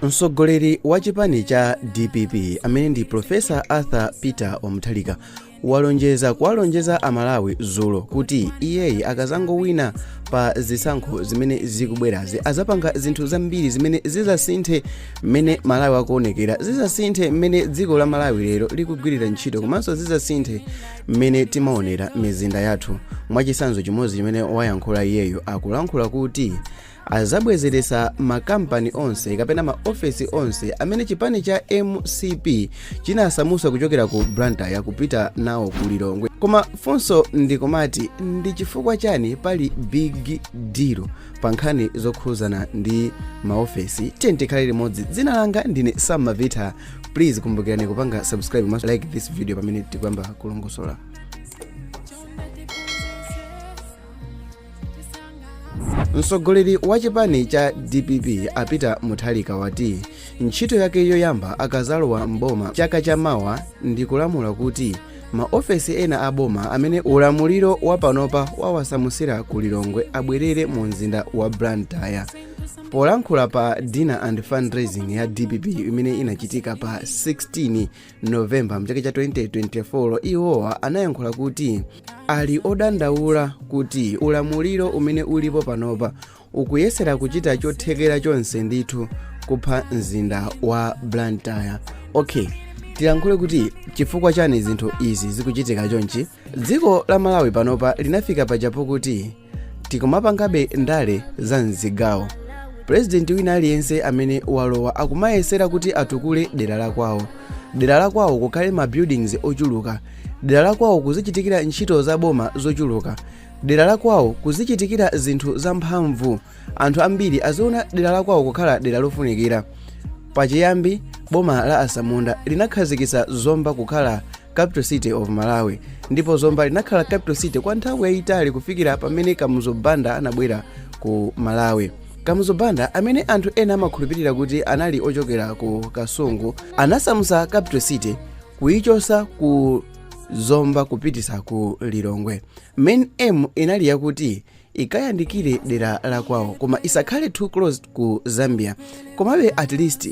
Mtsogoleri wa chipani cha DPP amene ndi Profesa Arthur Peter Mutharika walonjeza amalawi dzulo kuti iyeyi akazangowina pa zisankho zimene zikubwerazi azapanga zinthu zambiri zimene zizasinthe mmene Malawi akuonekera, zizasinthe mmene dziko la Malawi lero likugwirira ntchito, komanso zizasinthe mmene timaonera mizinda yathu. Mwachitsanzo chimodzi chimene wayankhula iyeyo akulankhula kuti azabwezeresa makampani onse kapena maofesi onse amene chipani cha MCP chinasamusa kuchokera ku Blantyre kupita nawo ku Lilongwe. Koma funso ndikumati ndi chifukwa chani pali big deal pa nkhani zokhuzana ndi maofesi. Tikhale limodzi. Dzina langa ndine Sam Mavita. Please kumbukirani kupanga subscribe maso like this video pamene tikuyamba kulongosola. Mtsogoleri wa chipani cha DPP Peter Mutharika wati ntchito yake yoyamba akazalowa mboma chaka chamawa ndi kulamula kuti maofesi ena aboma amene ulamuliro wapanopa wawasamusira ku Lilongwe abwerere mu mzinda wa Blantyre. Polankhula pa dinner and fundraising ya DPP imene inachitika pa 16 November mchaka cha 2024, iwowa anayankhula kuti ali odandaula kuti ulamuliro umene ulipo panopa ukuyesera kuchita chothekera chonse ndithu kupha mzinda wa Blantyre. Okay, tilankhule kuti chifukwa chani zinthu izi zikuchitika chonchi. Dziko la Malawi panopa linafika pajapo kuti tikumapangabe ndale za mzigawo. President wina aliyense amene walowa akumayesera kuti atukule dera la kwawo kukhale ma buildings ochuluka, dera la kwawo kuzichitikira ntchito za boma zochuluka, dera la kwawo kuzichitikira zinthu zamphamvu, anthu ambiri aziona dera la kwawo kukhala dera lofunikira. Pachiyambi boma la Asamunda linakhazikitsa Zomba kukhala capital city of Malawi, ndipo Zomba linakhala capital city kwa nthawi yayitali kufikira pamene Kamuzu Banda anabwera ku Malawi. Kamuzu Banda amene anthu ena amakhulupirira kuti anali ochokera ku Kasungu anasamusa capital city kuyichosa ku Zomba kupitisa ku Lilongwe. Main aim inali yakuti ikayandikire dera la kwawo koma isakhale too close ku Zambia, komabe at least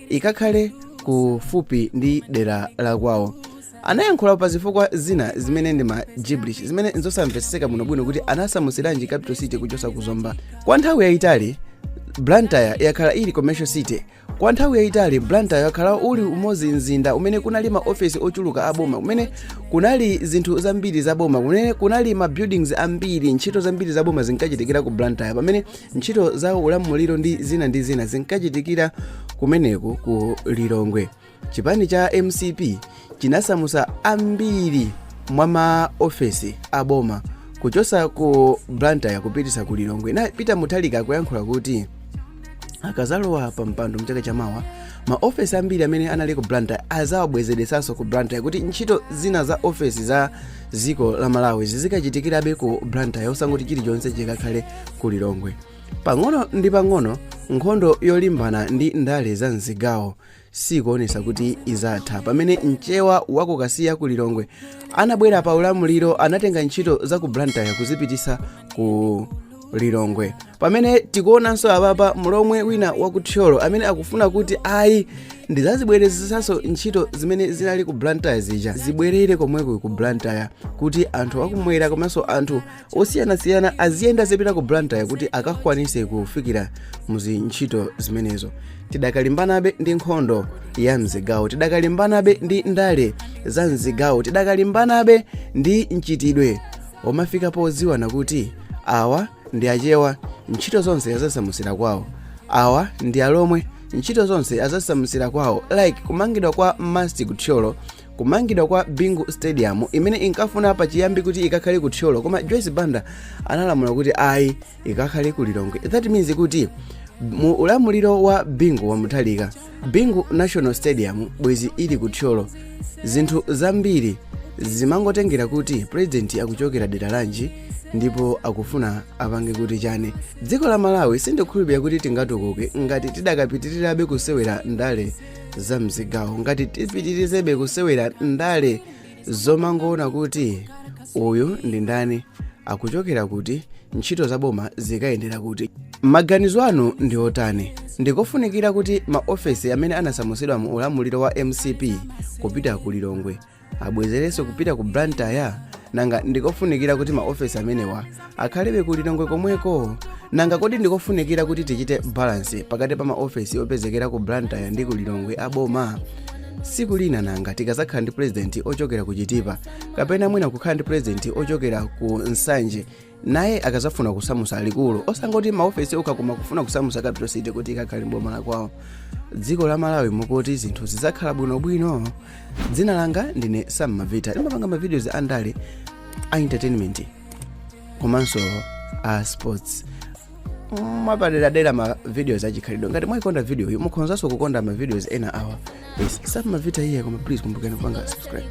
ikakhale kufupi ndi dera la kwawo. Anayankhula pa zifukwa zina zimene ndi ma gibberish zimene nzosamvetseka bwinobwino kuti anasamusiranji capital city kuchosa ku Zomba. Kwa nthawi yayitali Blantyre yakhala ili commercial city. Kwa nthawi yayitali Blantyre yakhala uli umodzi mzinda umene kunali maofesi ochuluka aboma, umene kunali zinthu zambiri zaboma, umene kunali ma buildings ambiri, ntchito zambiri zaboma zinkachitikira ku Blantyre, pamene ntchito za ulamuliro ndi zina zinkachitikira kumeneko ku Lilongwe. Chipani cha MCP chinasamusa ambiri mwa maofesi aboma kuchosa ku Blantyre kupitisa ku Lilongwe. Na Peter Mutharika akuyankhula kuti akazalowa pa mpando mchaka chamawa maofesi ambiri amene anali ku Blantyre azawabwezeresanso ku Blantyre kuti ntchito zina za ofesi za dziko la Malawi zizikachitikirabe ku Blantyre osangoti chilichonse chikakhale ku Lilongwe. Pang'ono ndi pang'ono nkhondo yolimbana ndi ndale za mzigawo sikuonesa kuti izatha, pamene mchewa wakukasiya ku Lilongwe anabwera pa ulamuliro anatenga ntchito za ku Blantyre kuzipitisa ku Lilongwe. Pamene tikuonanso apapa mlomwe wina wakuthyolo amene akufuna kuti ayi ndizazibwerezesanso ntchito zimene zinali ku Blantyre zija zibwerere komweko ku Blantyre kuti anthu akumwera komanso anthu osiyanasiyana aziyenda zipita ku Blantyre kuti akakwanise kufikira muzi ntchito zimenezo. Tidakalimbanabe ndi nkhondo ya mzigawo, tidakalimbanabe ndi ndale za mzigawo, tidakalimbanabe ndi mchitidwe omafika poziwana kuti awa ndi achewa ntchito zonse azasamusira kwawo, awa ndi alomwe ntchito zonse azasamusira kwawo, like kumangidwa kwa masti kuthyolo, kumangidwa kwa Bingu Stadium imene inkafuna pachiyambi kuti ikakhale kuthyolo koma Joyce Banda analamula kuti ayi ikakhale ku Lilongwe. That means kuti mu ulamuliro wa Bingu wa Mutharika, Bingu National Stadium bwezi ili kuthyolo, zinthu zambiri zimangotengera kuti president akuchokera dera lanji ndipo akufuna apange kuti chane. Dziko la Malawi sindikhulupirira kuti tingatukuke ngati tidakapitirirabe kusewera ndale za mzigawo, ngati tipitirizebe kusewera ndale zomangoona kuti uyu ndi ndani akuchokera kuti ntchito za boma zikayendera kuti. Maganizo anu ndi otani? Ndikofunikira kuti maofesi amene anasamutsidwa mu ulamuliro wa MCP kupita ku Lilongwe abwezerenso kupita ku Blantyre, nanga ndikofunikira kuti maofesi amenewa akhalebe ku Lilongwe komweko? Nanga kodi ndikofunikira kuti tichite balance pakati pa maofesi opezekera ku Blantyre ndi ku Lilongwe aboma? Siku lina nanga tikazakhala ndi president ochokera ku Chitipa kapena mwina kukhala ndi president ochokera ku Nsanje, naye akazafuna kusamusa likulu, osangoti maofesi okakoma kufuna kusamusa capital city kuti ikakhale mboma la kwawo. Dziko la Malawi mukuti zinthu zizakhala bwinobwino. Dzina langa ndine Sam Mavita, ndimapanga ma videos andale a entertainment komanso a sports. Mwapadera ma videos achikhalidwe. Ngati mwayikonda video iyi mukhonzanso kukonda ma videos ena awa. Yes, Sam Mavita here, koma please kumbukeni kupanga subscribe.